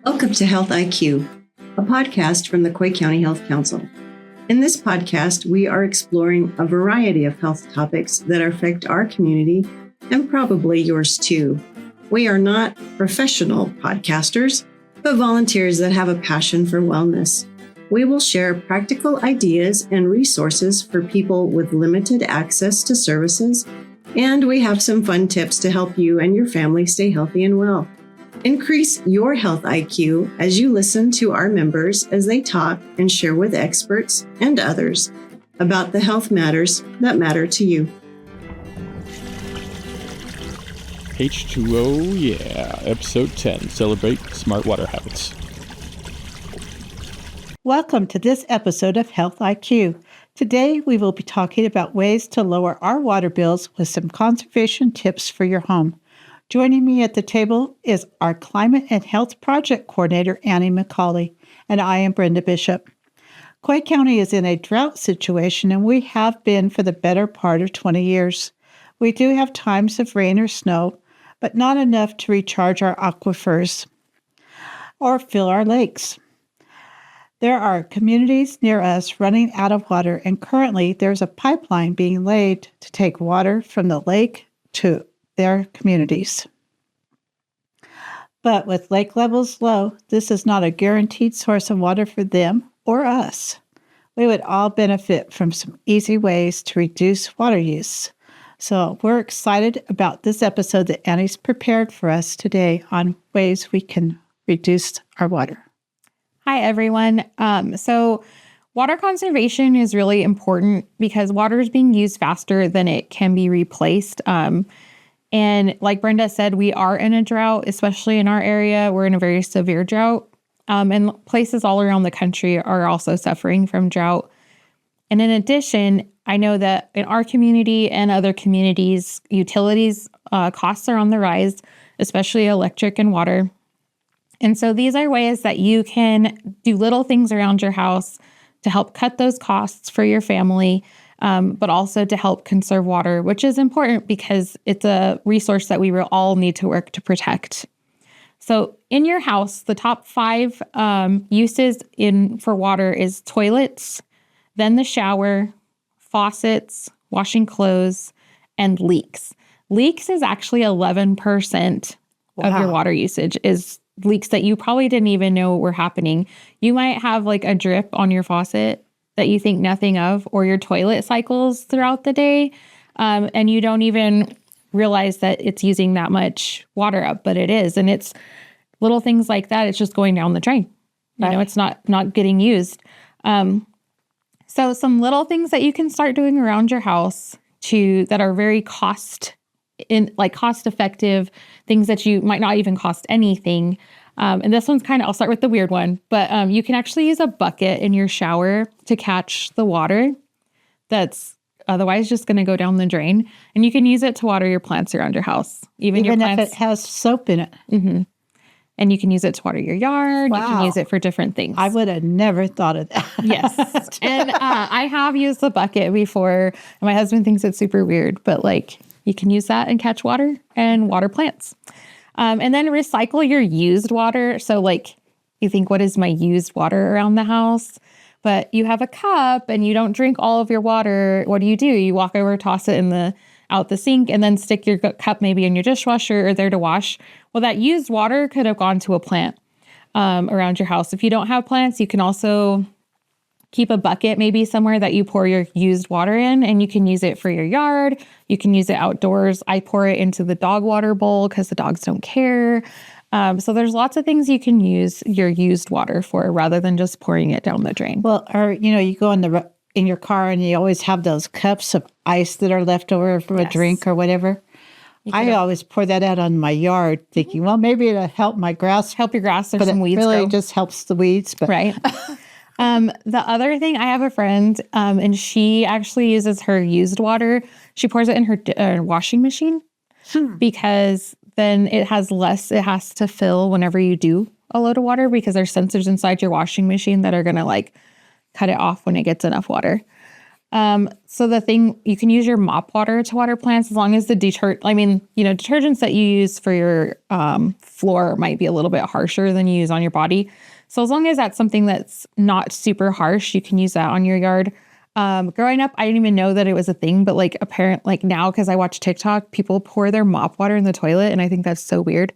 Welcome to Health IQ, a podcast from the Coy County Health Council. In this podcast, we are exploring a variety of health topics that affect our community and probably yours too. We are not professional podcasters, but volunteers that have a passion for wellness. We will share practical ideas and resources for people with limited access to services, and we have some fun tips to help you and your family stay healthy and well. Increase your health IQ as you listen to our members as they talk and share with experts and others about the health matters that matter to you. H2Ooo, yeah, episode 10, Celebrate Smart Water Habits. Welcome to this episode of Health IQ. Today, we will be talking about ways to lower our water bills with some conservation tips for your home. Joining me at the table is our Climate and Health Project Coordinator, McCauley, and I am Brenda Bishop. Coy County is in a drought situation, and we have been for the better part of 20 years. We do have times of rain or snow, but not enough to recharge our aquifers or fill our lakes. There are communities near us running out of water, and currently there's a pipeline being laid to take water from the lake to their communities. But with lake levels low, this is not a guaranteed source of water for them or us. We would all benefit from some easy ways to reduce water use. So we're excited about this episode that Annie's prepared for us today on ways we can reduce our water. Hi, everyone. So water conservation is really important because water is being used faster than it can be replaced. And like Brenda said, we are in a drought, especially in our area. We're in a very severe drought. And places all around the country are also suffering from drought. And in addition, I know that in our community and other communities, utilities costs are on the rise, especially electric and water. And so these are ways that you can do little things around your house to help cut those costs for your family, but also to help conserve water, which is important because it's a resource that we will all need to work to protect. So in your house, the top 5 uses for water is toilets, then the shower, faucets, washing clothes, and leaks. Leaks is actually 11% of your water usage is leaks that you probably didn't even know were happening. You might have like a drip on your faucet that you think nothing of, or your toilet cycles throughout the day, and you don't even realize that it's using that much water up, but it is. And it's little things like that. It's just going down the drain. You know, it's not getting used. So some little things that you can start doing around your house that are very cost effective, things that you might not even cost anything. And this one's I'll start with the weird one, but you can actually use a bucket in your shower to catch the water that's otherwise just going to go down the drain. And you can use it to water your plants around your house. Even your plants, if it has soap in it. Mm-hmm. And you can use it to water your yard. Wow. You can use it for different things. I would have never thought of that. Yes. And I have used the bucket before. My husband thinks it's super weird, but you can use that and catch water and water plants. And then recycle your used water. So you think, what is my used water around the house? But you have a cup and you don't drink all of your water. What do? You walk over, toss it out the sink, and then stick your cup maybe in your dishwasher or there to wash. Well, that used water could have gone to a plant around your house. If you don't have plants, you can also keep a bucket maybe somewhere that you pour your used water in, and you can use it for your yard. You can use it outdoors. I pour it into the dog water bowl because the dogs don't care. So there's lots of things you can use your used water for rather than just pouring it down the drain. Well, or, you go in your car and you always have those cups of ice that are left over from a drink or whatever. I always pour that out on my yard thinking, well, maybe it'll help my grass. Help your grass or but some weeds grow. But it really grow. just helps the weeds. But. Right. The other thing, I have a friend, and she actually uses her used water. She pours it in her washing machine because then it has to fill whenever you do a load of water because there's sensors inside your washing machine that are going to cut it off when it gets enough water. So the thing, you can use your mop water to water plants as long as the detergents that you use for your floor might be a little bit harsher than you use on your body. So as long as that's something that's not super harsh, you can use that on your yard. Growing up, I didn't even know that it was a thing, but now, because I watch TikTok, people pour their mop water in the toilet, and I think that's so weird.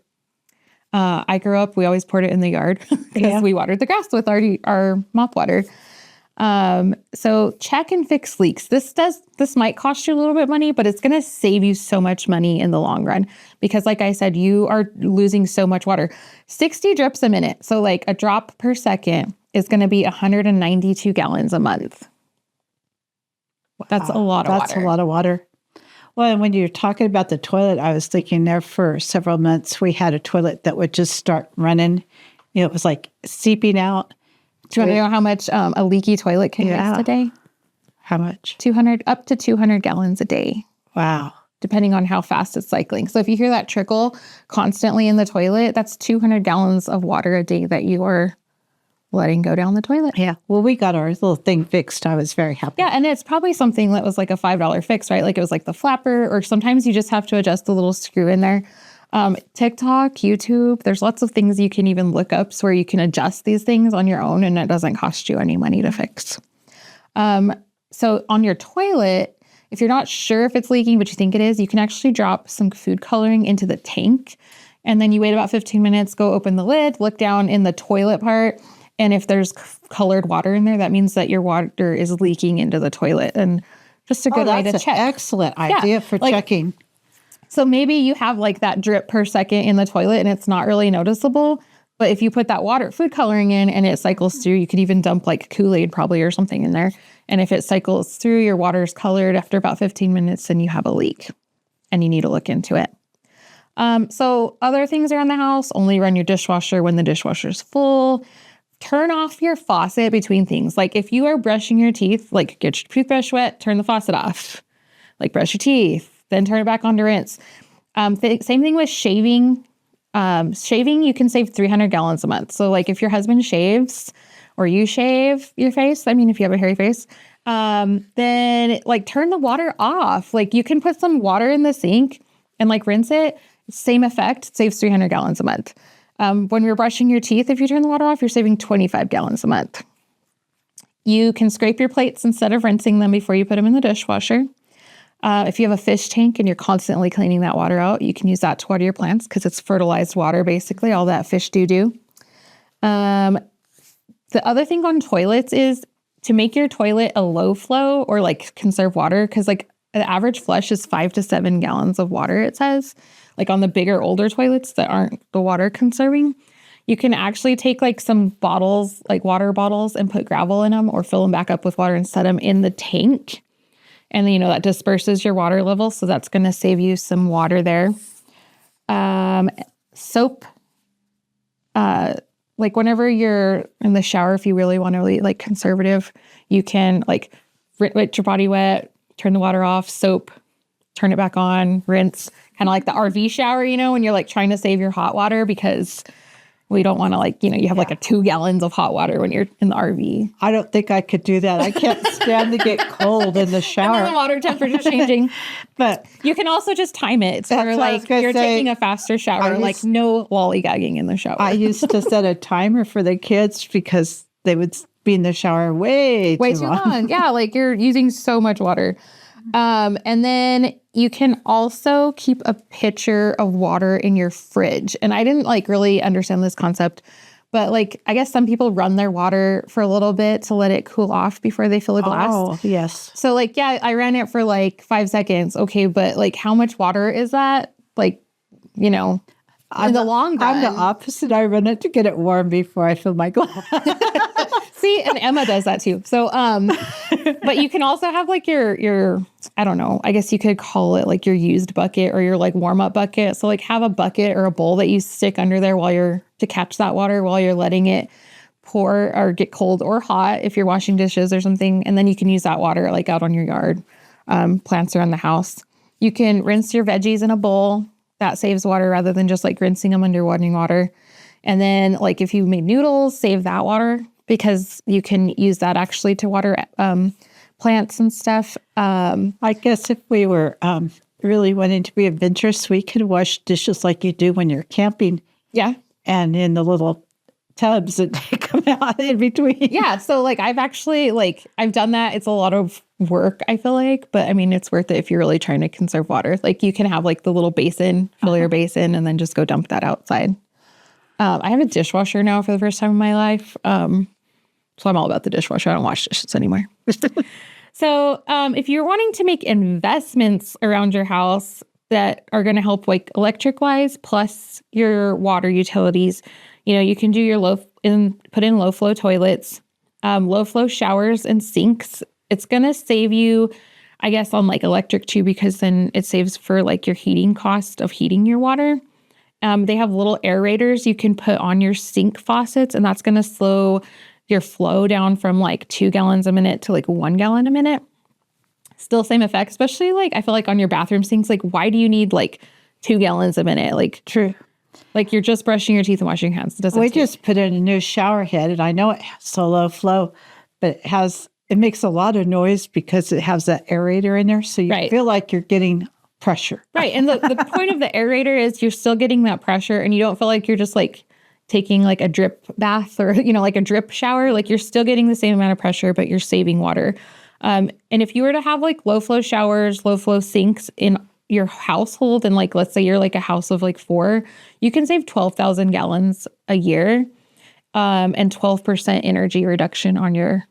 I grew up, we always poured it in the yard because we watered the grass with our mop water. So check and fix leaks. This might cost you a little bit of money, but it's going to save you so much money in the long run because like I said, you are losing so much water. 60 drips a minute. So like a drop per second is going to be 192 gallons a month. Wow, that's a lot of water. That's a lot of water. Well, and when you're talking about the toilet, I was thinking there for several months, we had a toilet that would just start running. It was like seeping out. Do you want to know how much a leaky toilet can waste a day? How much? Up to 200 gallons a day. Wow. Depending on how fast it's cycling. So if you hear that trickle constantly in the toilet, that's 200 gallons of water a day that you are letting go down the toilet. Yeah. Well, we got our little thing fixed. I was very happy. Yeah. And it's probably something that was like a $5 fix, right? Like it was like the flapper, or sometimes you just have to adjust the little screw in there. TikTok, YouTube, there's lots of things you can even look up where you can adjust these things on your own and it doesn't cost you any money to fix. So on your toilet, if you're not sure if it's leaking, but you think it is, you can actually drop some food coloring into the tank. And then you wait about 15 minutes, go open the lid, look down in the toilet part. And if there's colored water in there, that means that your water is leaking into the toilet. And just a good way to check. That's an excellent idea for checking. So maybe you have like that drip per second in the toilet and it's not really noticeable. But if you put that food coloring in and it cycles through, you could even dump like Kool-Aid probably or something in there. And if it cycles through, your water's colored after about 15 minutes and you have a leak and you need to look into it. So other things around the house, only run your dishwasher when the dishwasher's full. Turn off your faucet between things. Like if you are brushing your teeth, like get your toothbrush wet, turn the faucet off. Like brush your teeth, then turn it back on to rinse. Same thing with shaving. Shaving, you can save 300 gallons a month. So like if your husband shaves or you shave your face, if you have a hairy face, then like turn the water off. Like you can put some water in the sink and like rinse it. Same effect, saves 300 gallons a month. When you're brushing your teeth, if you turn the water off, you're saving 25 gallons a month. You can scrape your plates instead of rinsing them before you put them in the dishwasher. If you have a fish tank and you're constantly cleaning that water out, you can use that to water your plants because it's fertilized water, basically, all that fish do. The other thing on toilets is to make your toilet a low flow or like conserve water, because like the average flush is 5 to 7 gallons of water, it says. Like on the bigger, older toilets that aren't the water conserving, you can actually take like some bottles, like water bottles, and put gravel in them or fill them back up with water and set them in the tank. And then, that disperses your water level. So that's going to save you some water there. Soap. Like whenever you're in the shower, if you really want to be like conservative, you can like get your body wet, turn the water off, soap, turn it back on, rinse. Kind of like the RV shower, when you're like trying to save your hot water because we don't want to you have like a 2 gallons of hot water when you're in the RV. I don't think I could do that. I can't stand to get cold in the shower. And the water temperature changing. But you can also just time it. So you're taking a faster shower, no lollygagging in the shower. I used to set a timer for the kids because they would be in the shower way too long. Yeah, like you're using so much water. And then you can also keep a pitcher of water in your fridge. And I didn't really understand this concept, but I guess some people run their water for a little bit to let it cool off before they fill a glass. Oh, yes. So I ran it for 5 seconds. Okay. But how much water is that? In the long run. I'm the opposite. I run it to get it warm before I fill my glass. See, and Emma does that too. So, but you can also have your, I don't know, I guess you could call it your used bucket or your warm up bucket. So have a bucket or a bowl that you stick under there to catch that water while you're letting it pour or get cold or hot if you're washing dishes or something. And then you can use that water out on your yard, plants around the house. You can rinse your veggies in a bowl. That saves water rather than just rinsing them under running water. And then if you made noodles, save that water because you can use that actually to water plants and stuff. I guess if we were really wanting to be adventurous, we could wash dishes like you do when you're camping. Yeah. And in the little tubs that come out in between. Yeah. So like I've actually I've done that. It's a lot of work, I feel like, but I mean, it's worth it if you're really trying to conserve water. Like you can have like the little basin, fill your basin, and then just go dump that outside. I have a dishwasher now for the first time in my life. So I'm all about the dishwasher. I don't wash dishes anymore. So if you're wanting to make investments around your house that are going to help like electric wise, plus your water utilities, you can do your put in low flow toilets, low flow showers and sinks. It's going to save you, I guess, on like electric too, because then it saves for like your heating cost of heating your water. They have little aerators you can put on your sink faucets, and that's going to slow your flow down from like 2 gallons a minute to like 1 gallon a minute. Still same effect, especially like I feel like on your bathroom sinks, like why do you need like 2 gallons a minute? Like true. Like you're just brushing your teeth and washing your hands. We just put in a new shower head, and I know it has so low flow, but it makes a lot of noise because it has that aerator in there. So you feel like you're getting pressure. Right. And the point of the aerator is you're still getting that pressure, and you don't feel like you're just like taking like a drip bath or, like a drip shower. Like you're still getting the same amount of pressure, but you're saving water. And if you were to have like low flow showers, low flow sinks in your household, and like, let's say you're like a house of like 4, you can save 12,000 gallons a year, and 12% energy reduction on your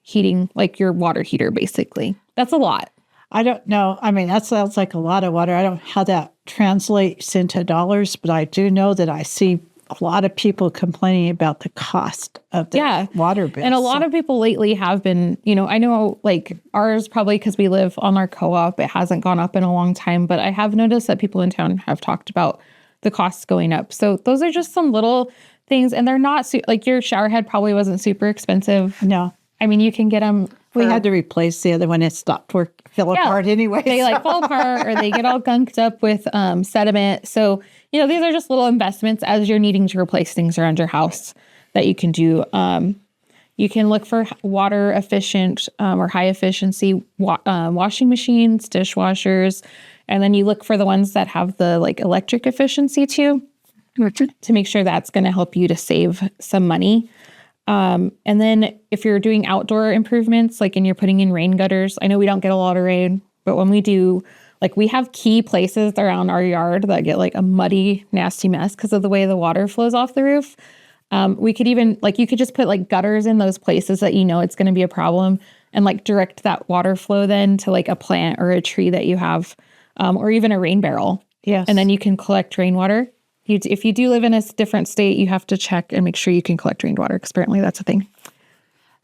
heating, like your water heater, basically. That's a lot. I don't know. I mean, that sounds like a lot of water. I don't know how that translates into dollars, but I do know that I see a lot of people complaining about the cost of the water bill. And a lot of people lately have been, I know like ours probably because we live on our co-op, it hasn't gone up in a long time, but I have noticed that people in town have talked about the costs going up. So those are just some little things, and they're not like your shower head probably wasn't super expensive. No. I mean, you can get them. We had to replace the other one. It stopped fell apart anyway. They fall apart, or they get all gunked up with sediment. So, these are just little investments as you're needing to replace things around your house that you can do. You can look for water efficient or high efficiency washing machines, dishwashers, and then you look for the ones that have the like electric efficiency too, to make sure that's going to help you to save some money. And then if you're doing outdoor improvements, like and you're putting in rain gutters, I know we don't get a lot of rain, but when we do, like we have key places around our yard that get like a muddy, nasty mess because of the way the water flows off the roof. We could even you could just put like gutters in those places that it's going to be a problem, and like direct that water flow then to like a plant or a tree that you have, or even a rain barrel. Yes. And then you can collect rainwater. If you do live in a different state, you have to check and make sure you can collect rainwater, because apparently that's a thing.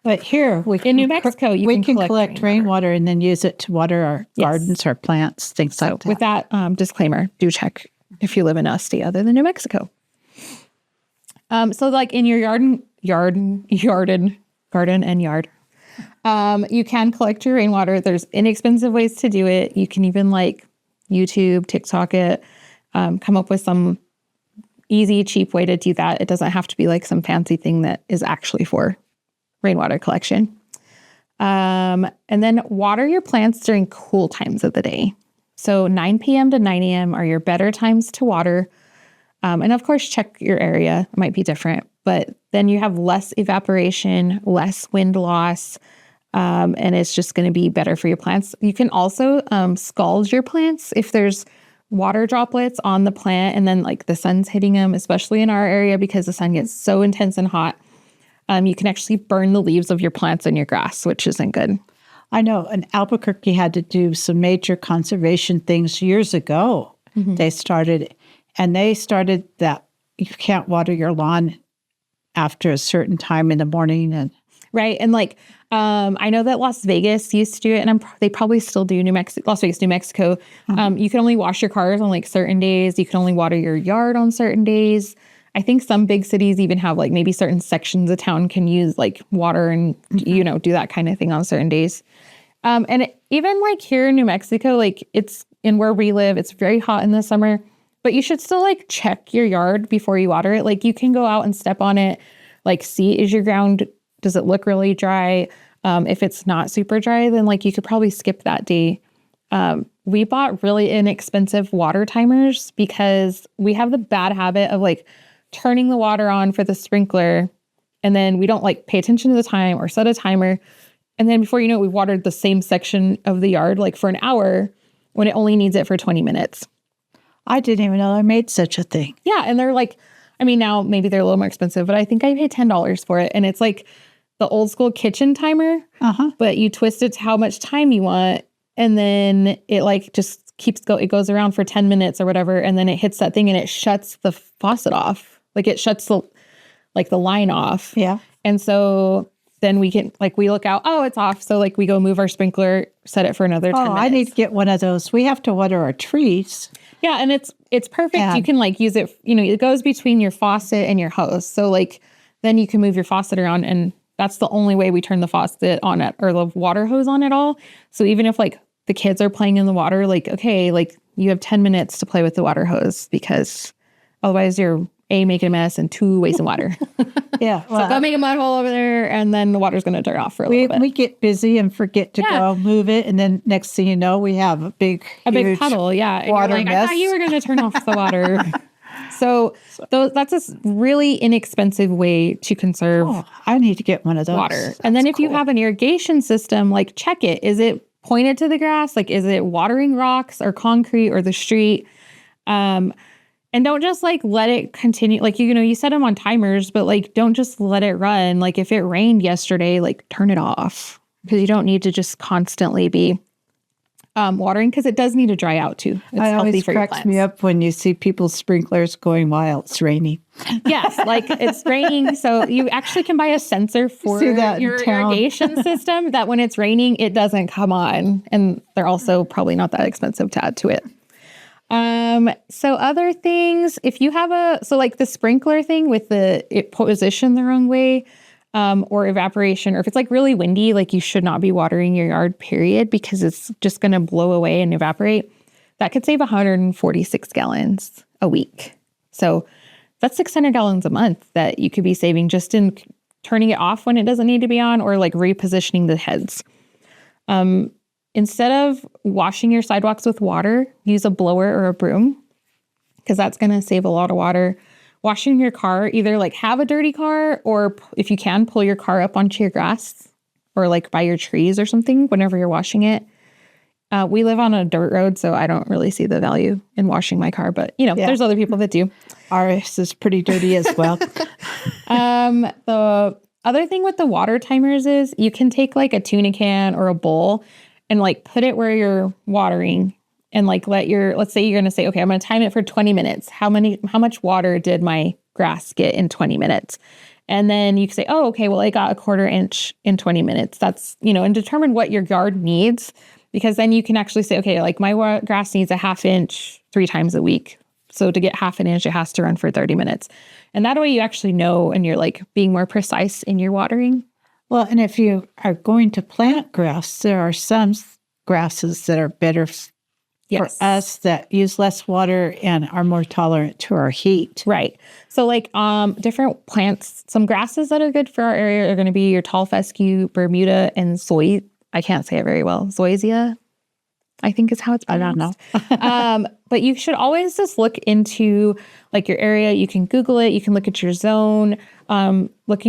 But here, in New Mexico, we can collect rainwater and then use it to water our gardens, our plants, things like that. With that disclaimer, do check if you live in a state other than New Mexico. So like in your garden and yard, you can collect your rainwater. There's inexpensive ways to do it. You can even like YouTube, TikTok it, come up with some easy, cheap way to do that. It doesn't have to be like some fancy thing that is actually for rainwater collection. And then water your plants during cool times of the day. So 9 p.m. to 9 a.m. are your better times to water. And of course, check your area. It might be different, but then you have less evaporation, less wind loss, and it's just going to be better for your plants. You can also scald your plants if there's water droplets on the plant and then like the sun's hitting them, especially in our area because the sun gets so intense and hot. You can actually burn the leaves of your plants and your grass, which isn't good. I know in Albuquerque had to do some major conservation things years ago. Mm-hmm. They started that you can't water your lawn after a certain time in the morning. And right. And like, I know that Las Vegas used to do it, and they probably still do. Las Vegas, New Mexico. Mm-hmm. You can only wash your cars on like certain days. You can only water your yard on certain days. I think some big cities even have like maybe certain sections of town can use like water and, mm-hmm. Do that kind of thing on certain days. And even like here in New Mexico, like it's in where we live, it's very hot in the summer, but you should still like check your yard before you water it. Like you can go out and step on it, like see, is your ground, does it look really dry? If it's not super dry, then like you could probably skip that day. We bought really inexpensive water timers because we have the bad habit of like turning the water on for the sprinkler, and then we don't like pay attention to the time or set a timer. And then before you know it, we've watered the same section of the yard like for an hour when it only needs it for 20 minutes. I didn't even know I made such a thing. Yeah. And they're like, I mean, now maybe they're a little more expensive, but I think I paid $10 for it. And it's like the old school kitchen timer, but you twist it to how much time you want. And then it like just it goes around for 10 minutes or whatever. And then it hits that thing and it shuts the faucet off. Like it shuts the line off. Yeah. And so then we can we look out, oh, it's off. So like we go move our sprinkler, set it for another 10 minutes. I need to get one of those. We have to water our trees. Yeah. And it's perfect. Yeah. You can like use it, it goes between your faucet and your hose. So like then you can move your faucet around, and that's the only way we turn the faucet on or the water hose on at all. So even if like the kids are playing in the water, like, okay, like you have 10 minutes to play with the water hose, because otherwise you're A, making a mess, and 2, wasting water. Yeah. So go make a mud hole over there, and then the water's going to turn off for a little bit. We get busy and forget to go move it. And then next thing you know, we have a big puddle. Yeah. And water you're like, mess. I thought you were going to turn off the water. So that's a really inexpensive way to conserve I need to get one of those. water. And then if you have an irrigation system, like check it. Is it pointed to the grass? Like, is it watering rocks or concrete or the street? And don't just like let it continue. Like, you set them on timers, but like, don't just let it run. Like if it rained yesterday, like turn it off, because you don't need to just constantly be watering, because it does need to dry out too. It's healthy for your plants. It cracks me up when you see people's sprinklers going while it's raining. Yes, like it's raining. So you actually can buy a sensor for your irrigation system that when it's raining, it doesn't come on. And they're also probably not that expensive to add to it. So other things, if you have like the sprinkler thing with it positioned the wrong way, or evaporation, or if it's like really windy, like you should not be watering your yard, period, because it's just going to blow away and evaporate. That could save 146 gallons a week. So that's 600 gallons a month that you could be saving just in turning it off when it doesn't need to be on, or like repositioning the heads. Instead of washing your sidewalks with water, use a blower or a broom, because that's going to save a lot of water. Washing your car, either like have a dirty car, or if you can, pull your car up onto your grass or like by your trees or something whenever you're washing it. We live on a dirt road, so I don't really see the value in washing my car, but there's other people that do. Ours is pretty dirty as well. The other thing with the water timers is you can take like a tuna can or a bowl and like put it where you're watering, and like let's say you're going to say, okay, I'm going to time it for 20 minutes. How much water did my grass get in 20 minutes? And then you can say, oh, okay, well, I got a 1/4 inch in 20 minutes. That's, and determine what your yard needs, because then you can actually say, okay, like my grass needs a 1/2 inch 3 times a week. So to get 1/2 inch, it has to run for 30 minutes. And that way you actually know, and you're like being more precise in your watering. Well, and if you are going to plant grass, there are some grasses that are better for us that use less water and are more tolerant to our heat. Right. So like different plants, some grasses that are good for our area are going to be your tall fescue, Bermuda, and I can't say it very well. Zoysia, I think is how it's pronounced. I don't know. But you should always just look into like your area. You can Google it. You can look at your zone. Look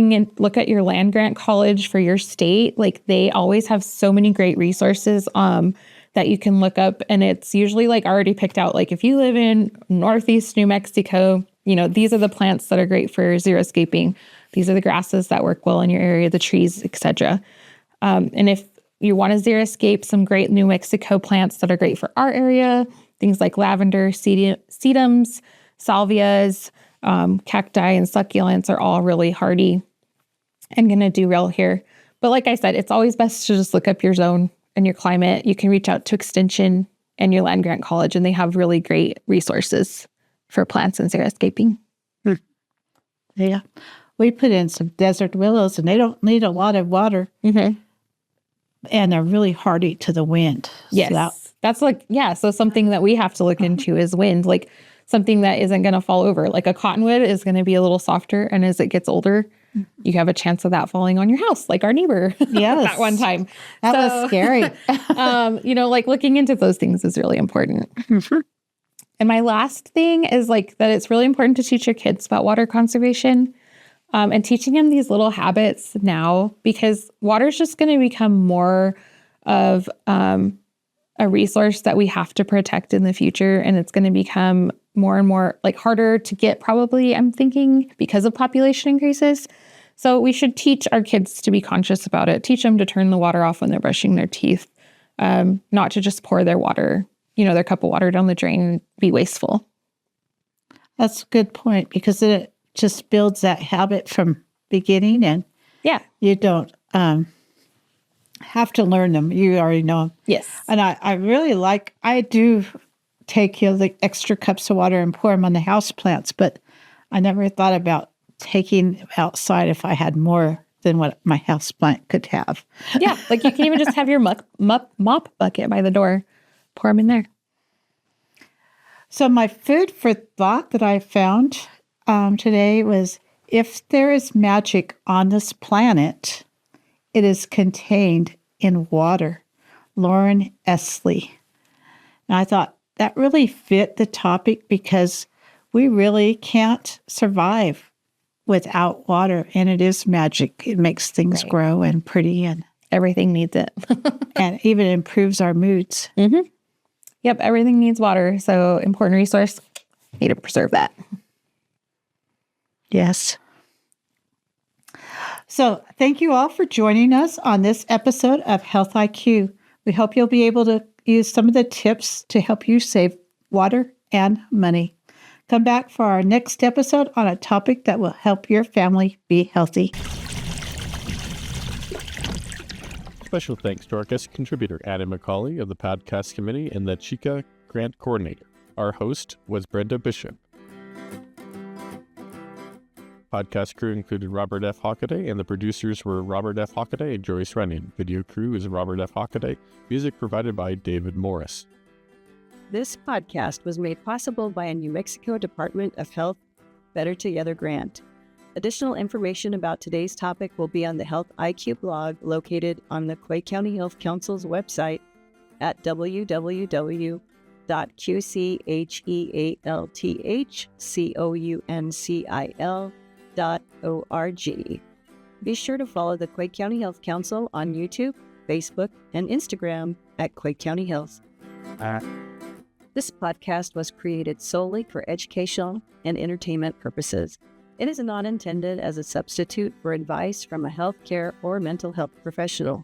at your land grant college for your state. Like they always have so many great resources that you can look up, and it's usually like already picked out. Like if you live in Northeast New Mexico, these are the plants that are great for xeriscaping. These are the grasses that work well in your area, the trees, etc. And if you want to xeriscape, some great New Mexico plants that are great for our area, things like lavender, sedums, salvias, cacti, and succulents are all really hardy and going to do well here. But like I said, it's always best to just look up your zone and your climate. You can reach out to Extension and your land grant college, and they have really great resources for plants and xeriscaping. Yeah. We put in some desert willows, and they don't need a lot of water. Mm-hmm. And they're really hardy to the wind. Yes. So that's so something that we have to look into is wind. Like something that isn't going to fall over. Like a cottonwood is going to be a little softer. And as it gets older, you have a chance of that falling on your house, like our neighbor that one time. That was scary. Like looking into those things is really important. And my last thing is like that it's really important to teach your kids about water conservation and teaching them these little habits now, because water is just going to become more of a resource that we have to protect in the future. And it's going to become more and more like harder to get, probably, I'm thinking, because of population increases. So we should teach our kids to be conscious about it, teach them to turn the water off when they're brushing their teeth, not to just pour their water, their cup of water down the drain and be wasteful. That's a good point, because it just builds that habit from beginning, and you don't have to learn them. You already know them. Yes. And I do take the extra cups of water and pour them on the house plants, but I never thought about taking them outside if I had more than what my house plant could have. Yeah, like you can even just have your mop bucket by the door, pour them in there. So my food for thought that I found today was, if there is magic on this planet, it is contained in water. Lauren Esley. And I thought that really fit the topic, because we really can't survive without water, and it is magic. It makes things grow and pretty, and everything needs it. and even improves our moods. Mm-hmm. Yep, everything needs water. So important resource. Need to preserve that. Yes. So thank you all for joining us on this episode of Health IQ. We hope you'll be able to use some of the tips to help you save water and money. Come back for our next episode on a topic that will help your family be healthy. Special thanks to our guest contributor, Adam McCauley of the podcast committee and the Chica grant coordinator. Our host was Brenda Bishop. Podcast crew included Robert F. Hockaday, and the producers were Robert F. Hockaday and Joyce Runyon. Video crew is Robert F. Hockaday. Music provided by David Morris. This podcast was made possible by a New Mexico Department of Health Better Together grant. Additional information about today's topic will be on the Health IQ blog located on the Quake County Health Council's website at www.QCHEALTHCOUNCIL.org. Be sure to follow the Quake County Health Council on YouTube, Facebook, and Instagram at Quake County Health. This podcast was created solely for educational and entertainment purposes. It is not intended as a substitute for advice from a healthcare or mental health professional.